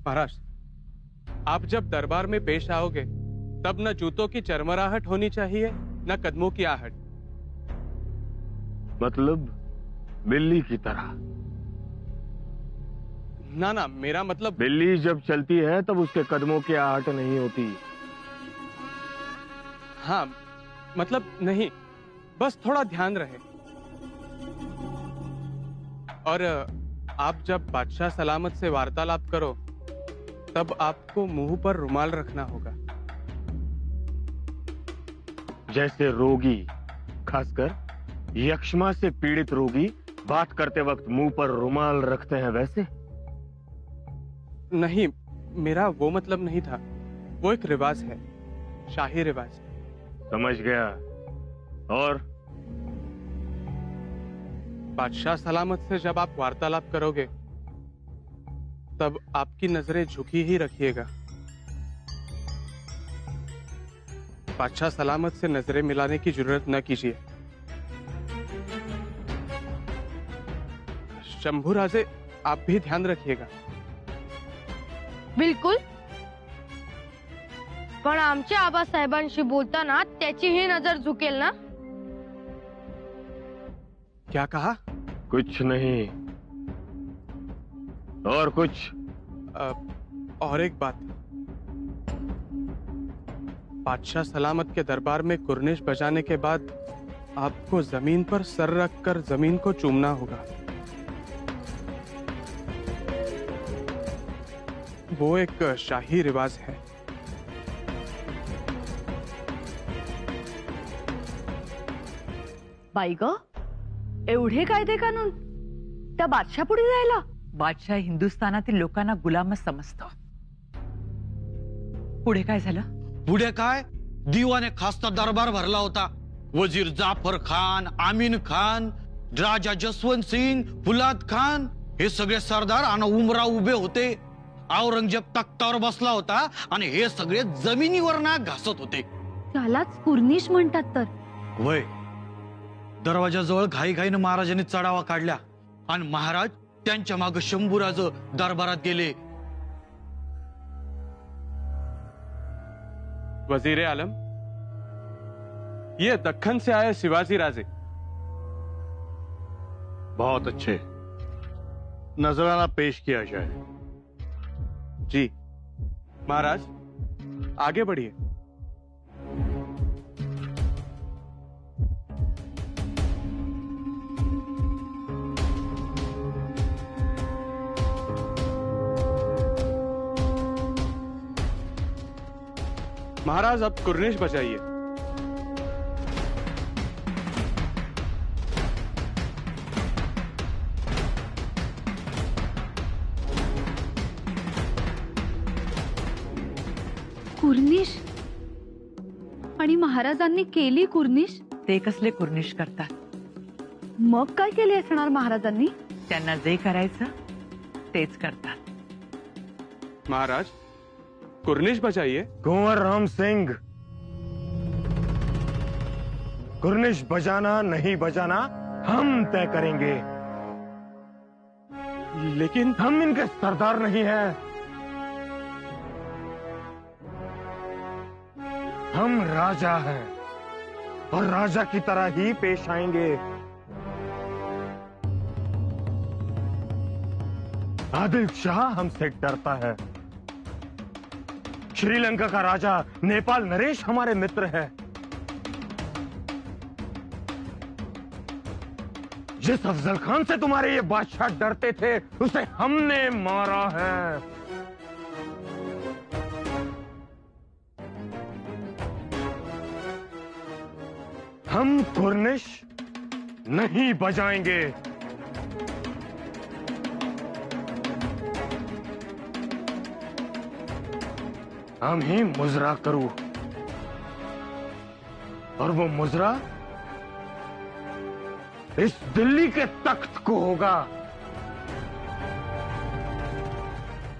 महाराज, आप जब दरबार में पेश आओगे तब न जूतों की चरमराहट होनी चाहिए न कदमों की आहट। मतलब बिल्ली की तरह? ना ना, मेरा मतलब बिल्ली जब चलती है तब उसके कदमों की आहट नहीं होती। हाँ, मतलब नहीं, बस थोड़ा ध्यान रहे। और आप जब बादशाह सलामत से वार्तालाप करो तब आपको मुंह पर रुमाल रखना होगा। जैसे रोगी, खासकर यक्ष्मा से पीड़ित रोगी बात करते वक्त मुंह पर रुमाल रखते हैं, वैसे? नहीं, मेरा वो मतलब नहीं था। वो एक रिवाज है, शाही रिवाज। समझ गया। और बादशाह सलामत से जब आप वार्तालाप करोगे तब आपकी नजरें झुकी ही रखिएगा। बादशाह सलामत से नजरें मिलाने की जरूरत न कीजिए। शंभू राजे, आप भी ध्यान रखिएगा। बिलकुल, पण आमच्या आबासाहेबांशी बोलताना त्याचीही नजर झुकेल ना? क्या कहा? कुछ नहीं। और कुछ? और एक बात, बादशाह सलामत के दरबार में कुर्निश बजाने के बाद आपको जमीन पर सर रखकर जमीन को चूमना होगा। वो एक शाही रिवाज है। बाई ग, एवढे कायदे कानून त्या बादशाह पुढे जायला? बादशाह हिंदुस्थानातील लोकांना गुलामच समजतो। पुढे काय झालं? पुढे काय, दिवाने खासचा दरबार भरला होता। वजीर जाफर खान, आमीन खान, राजा जसवंत सिंग, फुलाद खान हे सगळे सरदार आणि उमराव उभे होते। औरंगजेब तख्तावर बसला होता आणि हे सगळे जमिनीवर नाक घासत होते। त्यालाच कुर्निश म्हणतात तर? वय, दरवाजाजवळ घाईघाईने महाराजांनी चढावा काढला आणि महाराज त्यांच्या मागे शंभूराज दरबारात गेले। वजीर आलम, ये दक्खन से आए शिवाजी राजे। बहुत अच्छे, नजराना पेश किया जाए। जी महाराज, आगे बढ़िए। महाराज, अब कुर्निश बजाइए। कुर्निश? आणि महाराजांनी केली कुर्निश? ते कसले कुर्निश करतात? मग काय केले असणार महाराजांनी? त्यांना जे करायचं तेच करतात। महाराज, कुर्निश बजाइए। कुंवर राम सिंह, कुर्निश बजाना नहीं बजाना हम तय करेंगे। लेकिन हम इनके सरदार नहीं हैं। हम राजा हैं और राजा की तरह ही पेश आएंगे। आदिल शाह हमसे डरता है। श्रीलंका का राजा नेपाल नरेश हमारे मित्र है। जिस अफजल खान से तुम्हारे ये बादशाह डरते थे उसे हमने मारा है। हम कुर्निश नहीं बजाएंगे। हम ही मुजरा करूं, और वो मुजरा इस दिल्ली के तख्त को होगा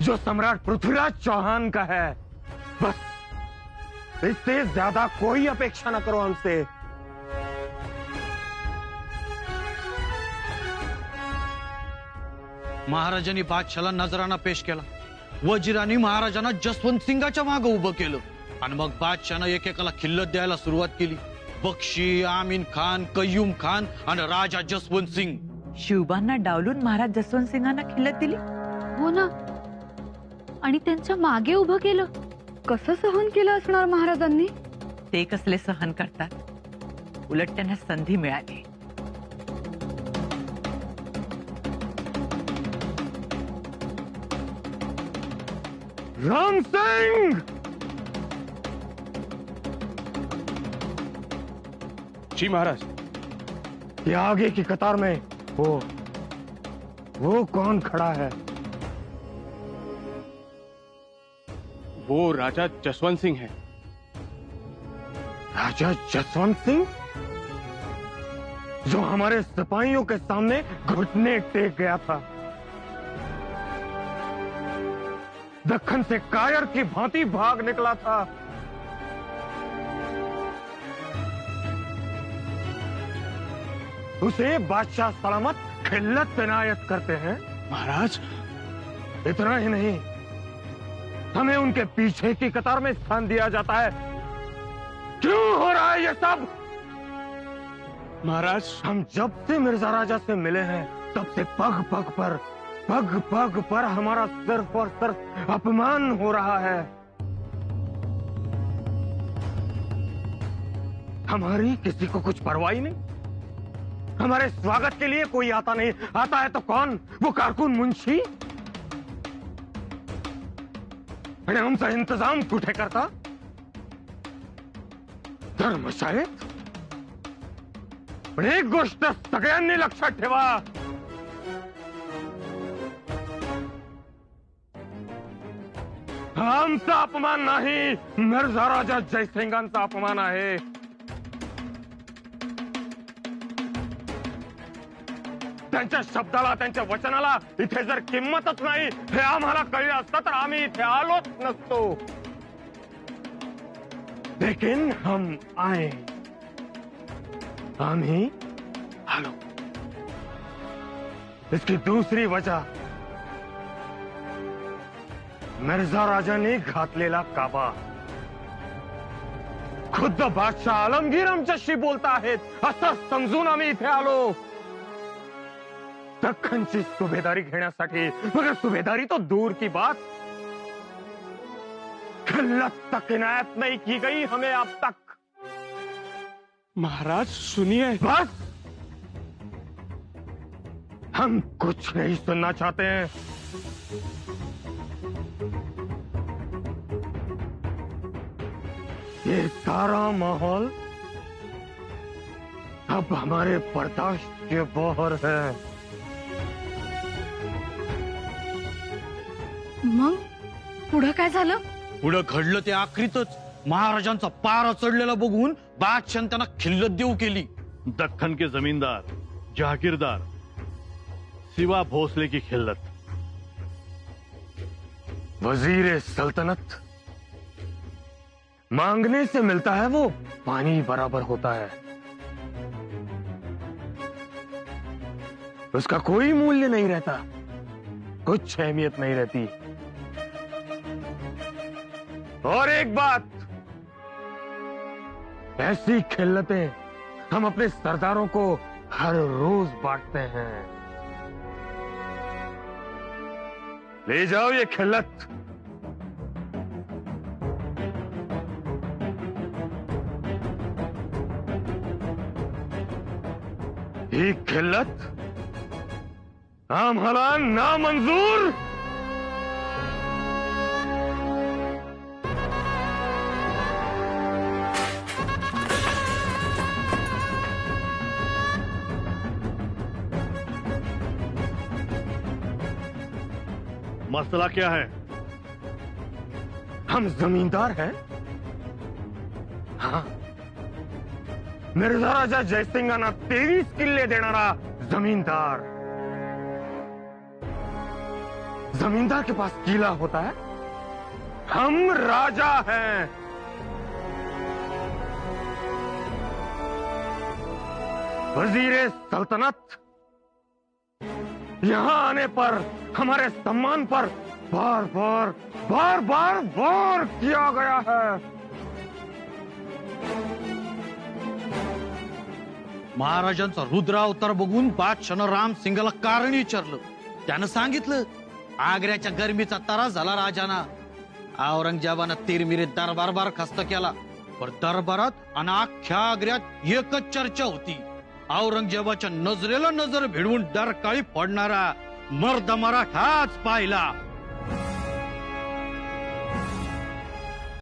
जो सम्राट पृथ्वीराज चौहान का है। बस इससे ज्यादा कोई अपेक्षा ना करो हमसे। महाराजांनी बादशाला नजराना पेश केला वजिरांनी महाराजांना जसवंत सिंगाच्या मागे उभं केलं आणि मग बादशाहनं एकेकाला खिल्लत द्यायला सुरुवात केली. बक्षी, आमीन खान, कय्यूम खान आणि राजा जसवंत सिंग. शिवबांना डावलून महाराज जसवंत सिंगांना खिल्लत दिली. हो ना, आणि त्यांच्या मागे उभं केलं. कसं सहन केलं असणार महाराजांनी? ते कसले सहन करतात, उलट त्यांना संधी मिळाली. राम सिंह, जी महाराज. ये आगे की कतार में वो कौन खड़ा है? वो राजा जसवंत सिंह है. राजा जसवंत सिंह, जो हमारे सिपाहियों के सामने घुटने टेक गया था, दक्खन से कायर की भांति भाग निकला था. उसे बादशाह सलामत खिल्लत इनायत करते हैं. महाराज, इतना ही नहीं, हमें उनके पीछे की कतार में स्थान दिया जाता है. क्यों हो रहा है ये सब? महाराज, हम जब से मिर्जा राजा से मिले हैं, तब से पग पग पर हमारा सिर्फ और सिर्फ अपमान हो रहा है. हमारी किसी को कुछ परवाह ही नहीं. हमारे स्वागत के लिए कोई आता नहीं. आता है तो कौन? वो कारकुन मुंशी. आणि आमचा इंतजाम कुठे करता? धर्मशाळेत. पण एक गोष्ट सगळ्यांनी लक्षात ठेवा, आमचा अपमान नाही, मिर्झा राजा जयसिंगांचा अपमान आहे. त्यांच्या शब्दाला, त्यांच्या वचनाला इथे जर किंमतच नाही, हे आम्हाला कळलं असतं तर आम्ही इथे आलोच नसतो. लेकिन हम आए, आम्ही आलो. इसकी दूसरी वजह, मिर्झा राजांनी घातलेला काबा. खुद्द बादशाह आलमगीर आमच्याशी बोलता आहेत असं समजून आम्ही इथे आलो. दख्खनची सुभेदारी घेण्यासाठी. मगर सुभेदारी तो दूर की बात, खिल्लत तक इनायत नहीं की गई हमें अब तक. महाराज सुनिए. बस, हम कुछ नहीं सुनना चाहते हैं. ये सारा माहौल अब हमारे बर्दाश्त के बाहर है. मग पुढं काय झालं? पुढं घडलं ते आखरीतच. महाराजांचा पारा चढलेला बघून बादशाह त्यांना खिल्लत देऊ केली. दक्खन के जमींदार, जागीरदार, सिवा भोसले की खिल्लत. वजीर सल्तनत, मांगने से मिलता है वो पानी बराबर होता है. उसका कोई मूल्य नहीं रहता, कुछ अहमियत नहीं रहती. और एक बात, ऐसी खिल्लतें हम अपने सरदारों को हर रोज बांटते हैं. ले जाओ ये खिल्लत. ही खिल्लत आम्हाला नामंजूर. मसला क्या है? हम जमींदार हैं. हाँ, मिर्झा राजा जयसिंगांना 23 किल्ले देणारा जमींदार. जमींदार के पास किला होता है, हम राजा हैं. वजीर सल्तनत, यहां आने पर हमारे सम्मान पर बार बार बार बार बार किया गया है। महाराजांचा रुद्र अवतार बघून बादशाहनं राम सिंगाला कारण विचारलं. त्यानं सांगितलं आग्र्याच्या गरमीचा त्रास झाला राजाना. औरंगजेबानं तिरमिरीत दरबार बरखास्त केला. पण दरबारात आणि अख्ख्या आग्र्यात एकच चर्चा होती. औरंगजेबाच्या नजरेला नजर भिडवून डरकाळी फोडणारा मर्द मराठाच पाहिला.